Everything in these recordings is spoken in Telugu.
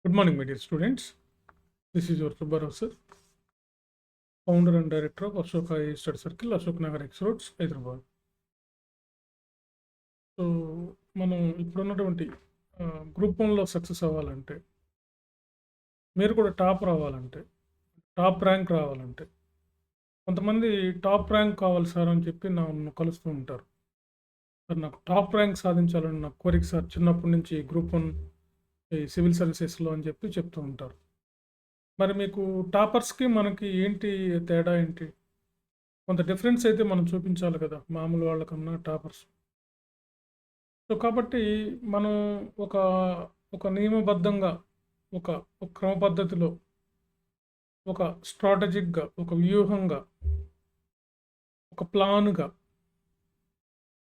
Good morning, my dear students. This is your Subbarao sir, founder and director of Ashoka AI Study Circle, Ashok Nagar X Roads, Hyderabad. So మనం ఇప్పుడున్నటువంటి గ్రూప్ వన్లో సక్సెస్ అవ్వాలంటే, మీరు కూడా టాప్ రావాలంటే, టాప్ ర్యాంక్ రావాలంటే, కొంతమంది టాప్ ర్యాంక్ కావాలి సార్ అని చెప్పి నన్ను కలుస్తూ ఉంటారు. సార్ నాకు టాప్ ర్యాంక్ సాధించాలని నాకు కోరిక సార్, చిన్నప్పటి నుంచి గ్రూప్ వన్ ఈ సివిల్ సర్వీసెస్లో అని చెప్పి చెప్తూ ఉంటారు. మరి మీకు టాపర్స్కి మనకి ఏంటి తేడా ఏంటి? కొంత డిఫరెన్స్ అయితే మనం చూపించాలి కదా, మామూలు వాళ్ళకన్నా టాపర్స్. సో కాబట్టి మనం ఒక ఒక నియమబద్ధంగా, ఒక ఒక క్రమ పద్ధతిలో, ఒక స్ట్రాటజిక్గా, ఒక వ్యూహంగా, ఒక ప్లాన్గా,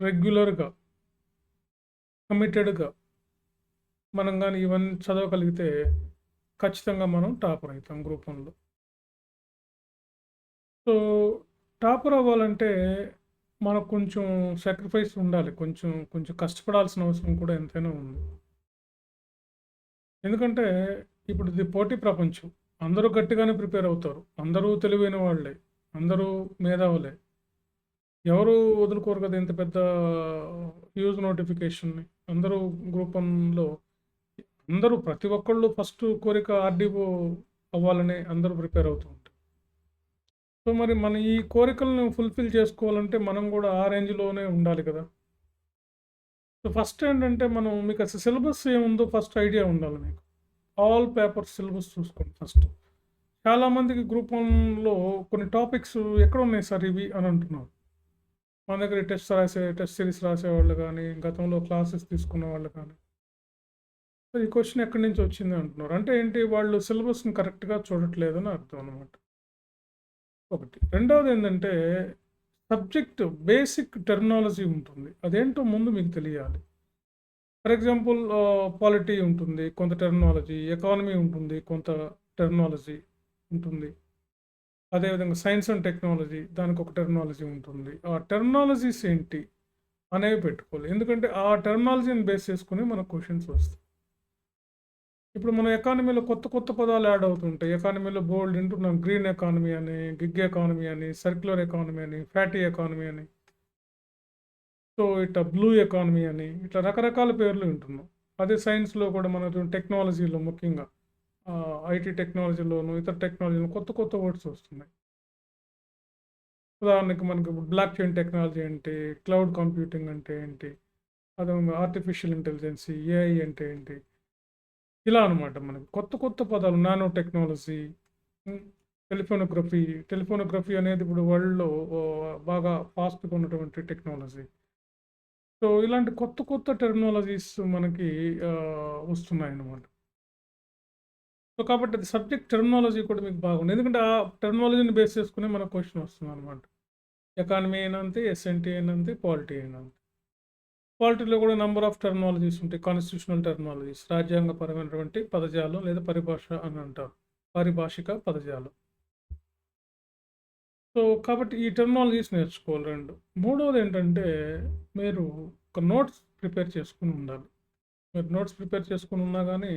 రెగ్యులర్గా, కమిటెడ్గా మనం కానీ ఇవన్నీ చదవగలిగితే ఖచ్చితంగా మనం టాపర్ అవుతాం గ్రూప్ వన్లో. సో టాపర్ అవ్వాలంటే మనకు కొంచెం సాక్రిఫైస్ ఉండాలి, కొంచెం కొంచెం కష్టపడాల్సిన అవసరం కూడా ఎంతైనా ఉంది. ఎందుకంటే ఇప్పుడు ఇది పోటీ ప్రపంచం, అందరూ గట్టిగానే ప్రిపేర్ అవుతారు, అందరూ తెలివైన వాళ్ళే, అందరూ మేధావులే, ఎవరు వదులుకోరు కదా ఇంత పెద్ద హ్యూజ్ నోటిఫికేషన్ని. అందరూ గ్రూప్ వన్లో అందరూ ప్రతి ఒక్కళ్ళు ఫస్ట్ కోరిక ఆర్డీఓ అవ్వాలని అందరూ ప్రిపేర్ అవుతూ ఉంటారు. సో మరి మన ఈ కోరికలను ఫుల్ఫిల్ చేసుకోవాలంటే మనం కూడా ఆ రేంజ్లోనే ఉండాలి కదా. సో ఫస్ట్ ఏంటంటే మనం మీకు అసలు సిలబస్ ఏముందో ఫస్ట్ ఐడియా ఉండాలి మీకు. ఆల్ పేపర్స్ సిలబస్ చూసుకోండి ఫస్ట్. చాలామందికి గ్రూప్ వన్లో కొన్ని టాపిక్స్ ఎక్కడ ఉన్నాయి సార్ ఇవి అని అంటున్నారు. మన దగ్గర టెస్ట్ సిరీస్ రాసేవాళ్ళు కానీ, గతంలో క్లాసెస్ తీసుకున్న వాళ్ళు కానీ, సో ఈ క్వశ్చన్ ఎక్కడి నుంచి వచ్చింది అంటున్నారు. అంటే ఏంటి, వాళ్ళు సిలబస్ని కరెక్ట్గా చూడట్లేదని అర్థం అనమాట. ఒకటి. రెండవది ఏంటంటే సబ్జెక్ట్ బేసిక్ టెర్మినాలజీ ఉంటుంది, అదేంటో ముందు మీకు తెలియాలి. ఫర్ ఎగ్జాంపుల్ పాలిటీ ఉంటుంది కొంత టెర్మినాలజీ, ఎకానమీ ఉంటుంది కొంత టెర్మినాలజీ ఉంటుంది, అదేవిధంగా సైన్స్ అండ్ టెక్నాలజీ దానికి ఒక టెర్మినాలజీ ఉంటుంది. ఆ టెర్మినాలజీస్ ఏంటి అనేవి పెట్టుకోవాలి, ఎందుకంటే ఆ టెర్మినాలజీని బేస్ చేసుకుని మనకు క్వశ్చన్స్ వస్తాయి. ఇప్పుడు మన ఎకానమీలో కొత్త కొత్త పదాలు యాడ్ అవుతుంటాయి. ఎకానమీలో బోల్డ్ వింటున్నాం, గ్రీన్ ఎకానమీ అని, గిగ్ ఎకానమీ అని, సర్క్యులర్ ఎకానమీ అని, ఫ్యాటీ ఎకానమీ అని, సో ఇట్లా బ్లూ ఎకానమీ అని, ఇట్లా రకరకాల పేర్లు వింటున్నాం. అదే సైన్స్లో కూడా మన టెక్నాలజీలో ముఖ్యంగా ఐటీ టెక్నాలజీలోను ఇతర టెక్నాలజీలో కొత్త కొత్త వర్డ్స్ వస్తున్నాయి. ఉదాహరణకి మనకి బ్లాక్ చైన్ టెక్నాలజీ అంటే, క్లౌడ్ కంప్యూటింగ్ అంటే ఏంటి, అదే ఆర్టిఫిషియల్ ఇంటెలిజెన్స్, ఏఐ అంటే ఏంటి, ఇలా అనమాట. మనకి కొత్త కొత్త పదాలు, నానో టెక్నాలజీ, టెలిఫోనోగ్రఫీ అనేది ఇప్పుడు వరల్డ్లో బాగా ఫాస్ట్గా ఉన్నటువంటి టెక్నాలజీ. సో ఇలాంటి కొత్త కొత్త టెర్మినాలజీస్ మనకి వస్తున్నాయి అన్నమాట. సో కాబట్టి అది సబ్జెక్ట్ టెర్మినాలజీ కూడా మీకు బాగుంది, ఎందుకంటే ఆ టెర్మినాలజీని బేస్ చేసుకుని మనకు క్వశ్చన్ వస్తుంది అనమాట. ఎకానమీ అయినా అంతే, ఎస్ఎన్టీ అయినా అంతే, పాలిటీ అయినా అంతే. పాలిటీలో కూడా నెంబర్ ఆఫ్ టెర్మినాలజీస్ ఉంటాయి, కాన్స్టిట్యూషనల్ టెర్మినాలజీస్, రాజ్యాంగపరమైనటువంటి పదజాలం లేదా పరిభాష అని అంటారు, పారిభాషిక పదజాలం. సో కాబట్టి ఈ టెర్మినాలజీస్ నేర్చుకోవాలి. రెండు. మూడవది ఏంటంటే మీరు ఒక నోట్స్ ప్రిపేర్ చేసుకుని ఉండాలి. మీరు నోట్స్ ప్రిపేర్ చేసుకుని ఉన్నా కానీ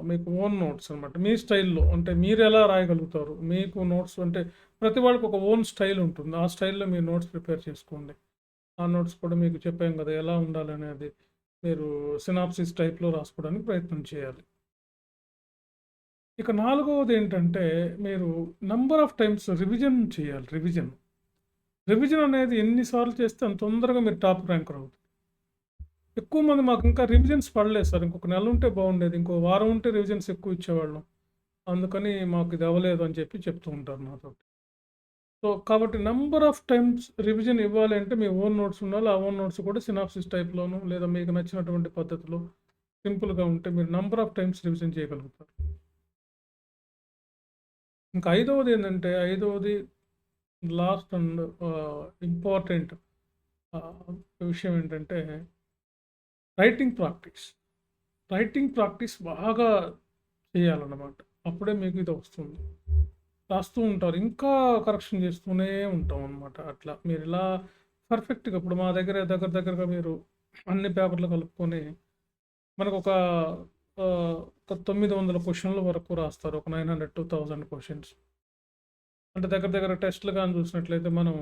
మీకు ఓన్ నోట్స్ అనమాట, మీ స్టైల్లో, అంటే మీరు ఎలా రాయగలుగుతారు, మీకు నోట్స్ అంటే ప్రతి వాళ్ళకి ఒక ఓన్ స్టైల్ ఉంటుంది, ఆ స్టైల్లో మీరు నోట్స్ ప్రిపేర్ చేసుకోండి. ఆ నోట్స్ కూడా మీకు చెప్పాం కదా ఎలా ఉండాలనేది, మీరు సినాప్సిస్ టైప్లో రాసుకోవడానికి ప్రయత్నం చేయాలి. ఇక నాలుగవది ఏంటంటే మీరు నంబర్ ఆఫ్ టైమ్స్ రివిజన్ చేయాలి. రివిజన్ అనేది ఎన్నిసార్లు చేస్తే అంత తొందరగా మీరు టాప్ ర్యాంకర్ అవుతుంది. ఎక్కువ మంది మాకు ఇంకా రివిజన్స్ పడలేదు సార్, ఇంకొక నెల ఉంటే బాగుండేది, ఇంకో వారం ఉంటే రివిజన్స్ ఎక్కువ ఇచ్చేవాళ్ళం, అందుకని మాకు ఇది అవ్వలేదు అని చెప్పి చెప్తూ ఉంటారు నాతో. సో కాబట్టి నెంబర్ ఆఫ్ టైమ్స్ రివిజన్ ఇవ్వాలి అంటే మీ ఓన్ నోట్స్ ఉండాలి. ఆ ఓన్ నోట్స్ కూడా సినాప్సిస్ టైప్లోను లేదా మీకు నచ్చినటువంటి పద్ధతిలో సింపుల్గా ఉంటే మీరు నెంబర్ ఆఫ్ టైమ్స్ రివిజన్ చేయగలుగుతారు. ఇంకా ఐదవది లాస్ట్ అండ్ ఇంపార్టెంట్ విషయం ఏంటంటే రైటింగ్ ప్రాక్టీస్ బాగా చేయాలన్నమాట. అప్పుడే మీకు ఇది వస్తుంది. రాస్తూ ఉంటారు, ఇంకా కరెక్షన్ చేస్తూనే ఉంటాం అనమాట. అట్లా మీరు ఇలా పర్ఫెక్ట్గా, ఇప్పుడు మా దగ్గరగా మీరు అన్ని పేపర్లు కలుపుకొని మనకు ఒక ఒక 900 క్వెషన్‌ల వరకు రాస్తారు. ఒక 900-1000 క్వెషన్స్. అంటే దగ్గర దగ్గర టెస్ట్‌లు గాని చూసినట్లయితే మనం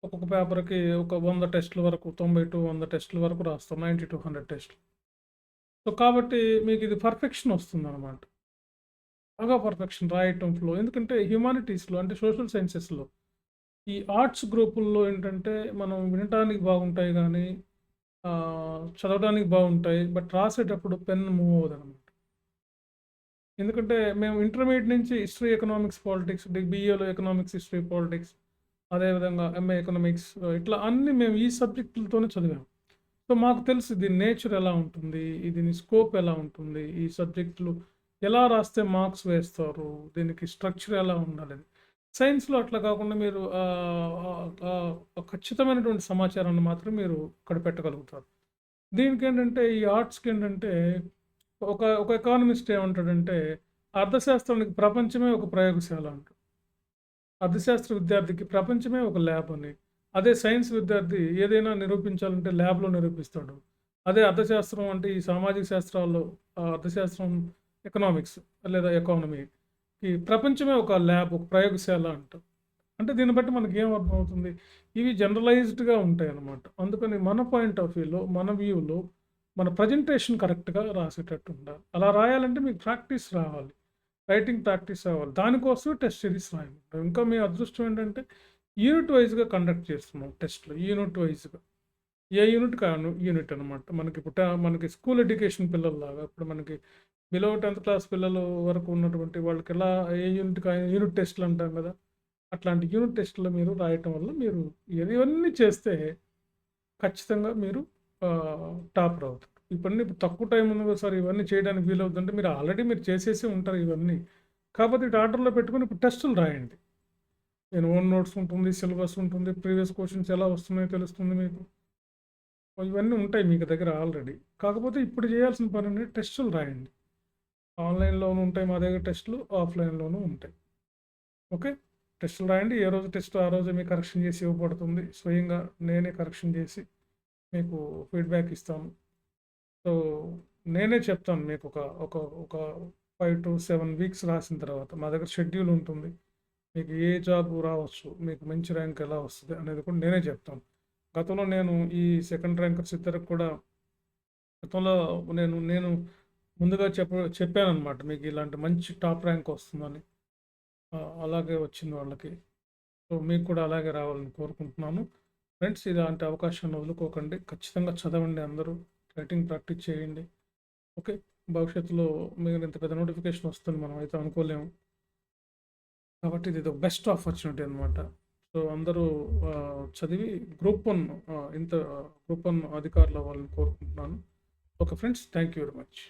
ఒక్కొక్క పేపర్‌కి ఒక 100 టెస్ట్‌ల వరకు 90-100 టెస్ట్‌ల వరకు రాస్తాం. 90-100 టెస్ట్‌లు. సో, కాబట్టి మీకిది పర్ఫెక్షన్ వస్తుందనమాట. బాగా పర్ఫెక్షన్ రాయటం ఫ్లో. ఎందుకంటే హ్యుమానిటీస్‌లో అంటే సోషల్ సైన్సెస్‌లో ఈ ఆర్ట్స్ గ్రూపుల్లో ఏంటంటే మనం వినటానికి బాగుంటాయి గానీ చదవడానికి బాగుంటాయి. బట్ రాసేటప్పుడు పెన్ మూవ్ అవ్వదనమాట. ఎందుకంటే మేము ఇంటర్మీడియేట్ నుంచి హిస్టరీ, ఎకనామిక్స్, పాలిటిక్స్ బీఏలో ఎకనామిక్స్, హిస్టరీ, పాలిటిక్స్ అదేవిధంగా ఎంఏ ఎకనామిక్స్ ఇట్లా అన్నీ మేము ఈ సబ్జెక్టులతోనే చదివాము. సో, మాకు తెలుసు దీని నేచర్ ఎలా ఉంటుంది, దీని స్కోప్ ఎలా ఉంటుంది, ఈ సబ్జెక్టులు ఎలా రాస్తే మార్క్స్ వేస్తారు, దీనికి స్ట్రక్చర్ ఎలా ఉండాలని. సైన్స్‌లో అట్లా కాకుండా మీరు ఖచ్చితమైనటువంటి సమాచారాన్ని మాత్రం మీరు అక్కడ పెట్టగలుగుతారు. దీనికేంటంటే ఈ ఆర్ట్స్‌కేంటంటే ఒక ఒక ఎకానమిస్ట్ ఏమంటాడంటే, అర్థశాస్త్రానికి ప్రపంచమే ఒక ప్రయోగశాల అంటాడు. అర్థశాస్త్ర విద్యార్థికి ప్రపంచమే ఒక ల్యాబ్ అని. అదే సైన్స్ విద్యార్థి ఏదైనా నిరూపించాలంటే ల్యాబ్‌లో నిరూపిస్తాడు. అదే అర్థశాస్త్రం అంటే ఈ సామాజిక శాస్త్రాల్లో అర్థశాస్త్రం, ఎకనామిక్స్ లేదా ఎకానమీ ఈ ప్రపంచమే ఒక ల్యాబ్, ఒక ప్రయోగశాల అంటాం. అంటే దీన్ని బట్టి మనకేం అర్థమవుతుంది? ఇవి జనరలైజ్డ్‌గా ఉంటాయన్నమాట. అందుకని మన పాయింట్ ఆఫ్ వ్యూలో, మన వ్యూలో మన ప్రజెంటేషన్ కరెక్ట్‌గా రాసేటట్టు ఉండాలి. అలా రాయాలంటే మీకు ప్రాక్టీస్ రావాలి. రైటింగ్ ప్రాక్టీస్ అవ్వాలి. దానికోసమే టెస్ట్ సిరీస్ రాయమంటాం. ఇంకా మీ అదృష్టం ఏంటంటే యూనిట్ వైస్‌గా కండక్ట్ చేస్తున్నాం టెస్ట్‌లు. యూనిట్ వైస్‌గా. ఏ యూనిట్ యూనిట్ అనమాట. మనకి స్కూల్ ఎడ్యుకేషన్ పిల్లల్లాగా ఇప్పుడు మనకి బిలో 10థ్ క్లాస్ పిల్లల వరకు ఉన్నటువంటి వాళ్ళకెలా ఏ యూనిట్‌కి ఆ యూనిట్ టెస్ట్‌లు అంటాం కదా! అట్లాంటి యూనిట్ టెస్ట్‌లు మీరు రాయటం వల్ల మీరు ఇవన్నీ చేస్తే ఖచ్చితంగా మీరు టాపర్ అవుతారు. ఇవన్నీ ఇప్పుడు తక్కువ టైం ఉంది కదా సార్ ఇవన్నీ చేయడానికి వీలవుతుందంటే మీరు ఆల్రెడీ చేసేసే ఉంటారు ఇవన్నీ. కాకపోతే ఇటు ఆర్డర్‌లో పెట్టుకొని ఇప్పుడు టెస్టులు రాయండి. నేను ఓన్ నోట్స్ ఉంటుంది, సిలబస్ ఉంటుంది, ప్రీవియస్ క్వెషన్స్ ఎలా వస్తున్నాయో తెలుస్తుంది మీకు. ఇవన్నీ ఉంటాయి మీకు దగ్గర ఆల్రెడీ. కాకపోతే ఇప్పుడు చేయాల్సిన పనేంటంటే టెస్టులు రాయండి. ఆన్‌లైన్‌లోనూ ఉంటాయి మా దగ్గర టెస్టులు, ఆఫ్‌లైన్‌లోనూ ఉంటాయి. ఓకే. టెస్టులు రాయండి. ఏ రోజు టెస్ట్ ఆ రోజే మీకు కరెక్షన్ చేసి ఇవ్వబడుతుంది. స్వయంగా నేనే కరెక్షన్ చేసి మీకు ఫీడ్‌బ్యాక్ ఇస్తాను. సో, నేనే చెప్తాను మీకు ఒక ఒక ఒక 5-7 వీక్స్ రాసిన తర్వాత మా దగ్గర షెడ్యూల్ ఉంటుంది. మీకు ఏ జాబ్ రావచ్చు, మీకు మంచి ర్యాంక్ ఎలా వస్తది అనేది కూడా నేనే చెప్తాను. గతంలో నేను ఈ సెకండ్ ర్యాంకర్స్ ఇద్దరికి కూడా గతంలో నేను నేను ముందుగా చెప్పాననమాట. మీకు ఇలాంటి మంచి టాప్ ర్యాంక్ వస్తుందని. అలాగే వచ్చింది వాళ్ళకి. సో, మీకు కూడా అలాగే రావాలని కోరుకుంటున్నాను. ఫ్రెండ్స్ ఇలాంటి అవకాశాన్ని వదులుకోకండి. ఖచ్చితంగా చదవండి అందరూ. రైటింగ్ ప్రాక్టీస్ చేయండి. ఓకే. భవిష్యత్తులో మీరు ఇంత పెద్ద నోటిఫికేషన్ వస్తుందని మనం అయితే అనుకోలేము. కాబట్టి ఇది బెస్ట్ ఆపర్చునిటీ అనమాట. సో, అందరూ చదివి గ్రూప్ 1 గ్రూప్ 1 అధికారులు అవ్వాలని కోరుకుంటున్నాను. Okay friends. Thank you very much.